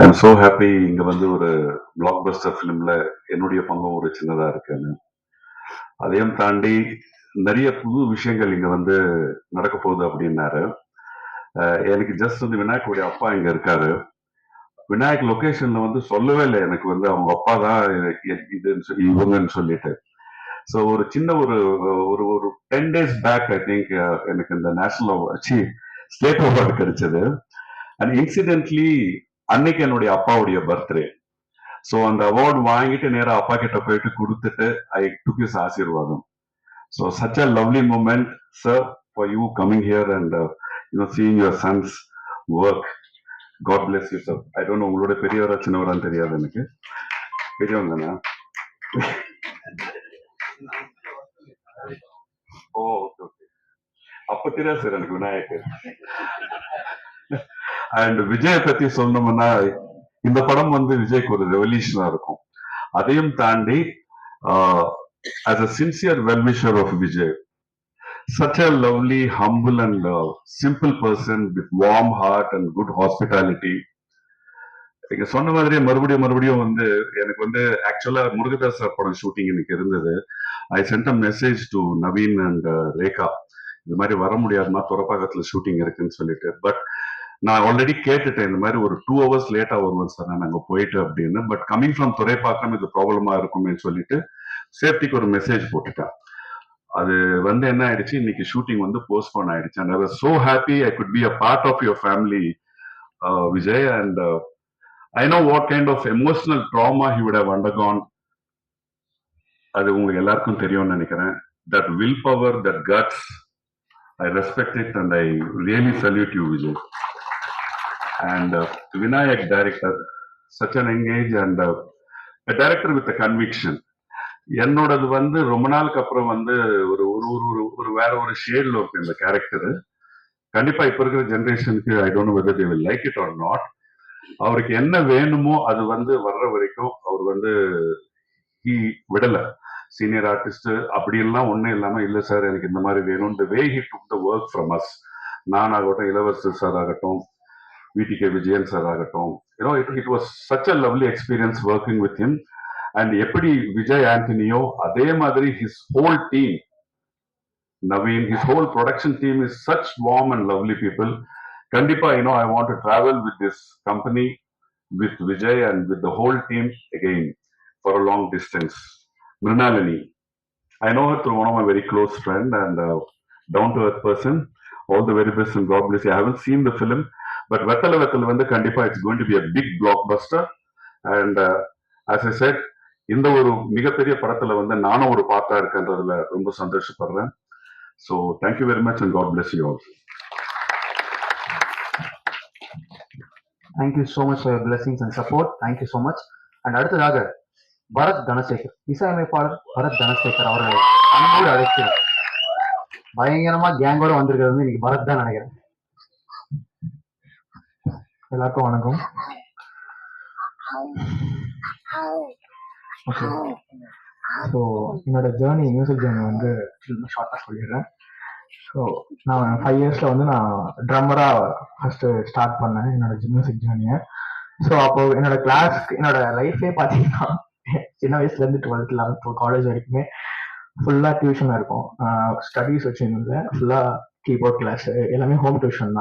I am so happy இங்க வந்து ஒரு பிளாக் பஸ்டர் ஃபிலிம்ல என்னுடைய பங்கும் ஒரு சின்னதா இருக்குன்னு. அதையும் தாண்டி நிறைய புது விஷயங்கள் இங்க வந்து நடக்க போகுது அப்படின்னாரு. எனக்கு ஜஸ்ட் வந்து விநாயக்குடைய அப்பா இங்க இருக்காரு. விநாயக் லொகேஷன்ல வந்து சொல்லவே இல்லை எனக்கு வந்து அவங்க அப்பா தான் இதுன்னு சொல்லி இவங்கன்னு சொல்லிட்டு. ஸோ ஒரு சின்ன ஒரு ஒரு ஒரு 10 டேஸ் பேக் ஐ திங்க் எனக்கு இந்த நேஷனல் ஸ்டேட் அவார்டு கிடைச்சது. அண்ட் இன்சிடென்ட்லி அன்னைக்கு என்னுடைய அப்பாவுடைய பர்த்டே. ஸோ அந்த அவார்டு வாங்கிட்டு நேரா அப்பா கிட்ட போயிட்டு கொடுத்துட்டு ஐ டுக் ஹிஸ் ஆசீர்வாதம். So such a lovely moment sir for you coming here and seeing your sons work. God bless you sir. I don't know உங்களோட பெரியவரா சின்னவரான்னு தெரியாது எனக்கு. பெரியவங்க தானே? Oh okay okay. அப்ப தெரியாது சார் எனக்கு விநாயக். அண்ட் விஜய பத்தி சொன்னோம்னா இந்த படம் வந்து விஜய்க்கு ஒரு ரெவல்யூஷனா இருக்கும். அதையும் தாண்டி as a sincere well-wisher of Vijay, such a lovely, humble and simple person with warm heart and good hospitality. நீங்க சொன்ன மாதிரியே மறுபடியும் வந்து எனக்கு வந்து ஆக்சுவலா முருகதாஸ் சார் படம் ஷூட்டிங் எனக்கு இருந்தது. I sent a message to Naveen and Rekha, இந்த மாதிரி வர முடியாதுமா துறப்பாக்கத்துல ஷூட்டிங் இருக்குன்னு சொல்லிட்டு. பட் நான் ஆல்ரெடி கேட்டுட்டேன், இந்த மாதிரி ஒரு 2 hours லேட்டா வருவோம் சார் நான் அங்க போயிட்டு அப்படின்னு. பட் கமிங் ஃப்ரம் துறைப்பாக்கம் இது ப்ராப்ளமா இருக்குமே சொல்லிட்டு சேஃப்டிக்கு ஒரு மெசேஜ் போட்டுட்டேன். அது வந்து என்ன ஆயிடுச்சு, இன்னைக்கு ஷூட்டிங் வந்து போஸ்ட்போன் ஆயிடுச்சு. And I was so happy I could be a part of your family Vijay. And I know what kind of emotional drama he would have undergone. அது உங்களுக்கு எல்லாருக்கும் தெரியும்னு நினைக்கிறேன். That will power, that guts, I respect it and I really salute you, Vijay. And Vinayak director, such an engaged and a director with a conviction. என்னோடது வந்து ரொம்ப நாளுக்கு அப்புறம் வந்து ஒரு ஒரு ஒரு ஒரு வேற ஒரு ஷேட்ல இருக்கு இந்த கேரக்டர். கண்டிப்பா இப்ப இருக்கிற ஜெனரேஷனுக்கு I don't know whether they will like it or not. அவருக்கு என்ன வேணுமோ அது வந்து வர்ற வரைக்கும் அவர் வந்து விடல. சீனியர் ஆர்டிஸ்ட் அப்படி எல்லாம் ஒன்றும் இல்லாம இல்ல சார் எனக்கு இந்த மாதிரி வேணும். The way he took the work from us. நான் ஆகட்டும், இளவரசர் சார் ஆகட்டும், விடிகே விஜயன் சார் ஆகட்டும், it was such a lovely experience working with him. And எப்படி விஜய் ஆண்டனியோ அதே மாதிரி his whole team, Naveen, his whole production team is such warm and lovely people. Kandipa, I want to travel with this company, with Vijay and with the whole team again for a long distance. Mrinalini, I know her through one of my very close friend and down-to-earth person. All the very best and God bless you. I haven't seen the film, but Vettala வந்து கண்டிப்பா it's going to be a big blockbuster. And as I said, இந்த ஒரு மிகப்பெரிய படத்துல வந்து நானும் ஒரு பாட்டா இருக்கன்றதுல ரொம்ப சந்தோஷப்படுறேன். So thank you very much and God bless you all. Thank you so much for your blessings and support. Thank you so much. And அடுத்ததாக பரத் தனசேகர், இசையமைப்பாளர் பரத் தனசேகர் அவர்களை அன்போடு அழைக்கிறேன். பயங்கரமா கேங்கோட வந்திருக்கிறது வந்து இன்னைக்கு பரத் தான் நினைக்கிறேன். எல்லாருக்கும் வணக்கம். ஓகே, ஸோ என்னோட ஜேர்னி, மியூசிக் ஜேர்னி வந்து ஷார்ட்டாக சொல்லிடுறேன். ஸோ நான் 5 yearsல வந்து நான் ட்ரம்மராக ஃபர்ஸ்ட் ஸ்டார்ட் பண்ணேன் என்னோட மியூசிக் ஜேர்னியை. ஸோ அப்போ என்னோட கிளாஸ்க்கு என்னோட லைஃபே பார்த்தீங்கன்னா சின்ன வயசுலேருந்து 12th 11th காலேஜ் வரைக்குமே ஃபுல்லாக டியூஷனாக இருக்கும். ஸ்டடீஸ் வச்சுருந்தேன், ஃபுல்லாக கீபோர்ட் கிளாஸ் எல்லாமே ஹோம் டியூஷன் தான்.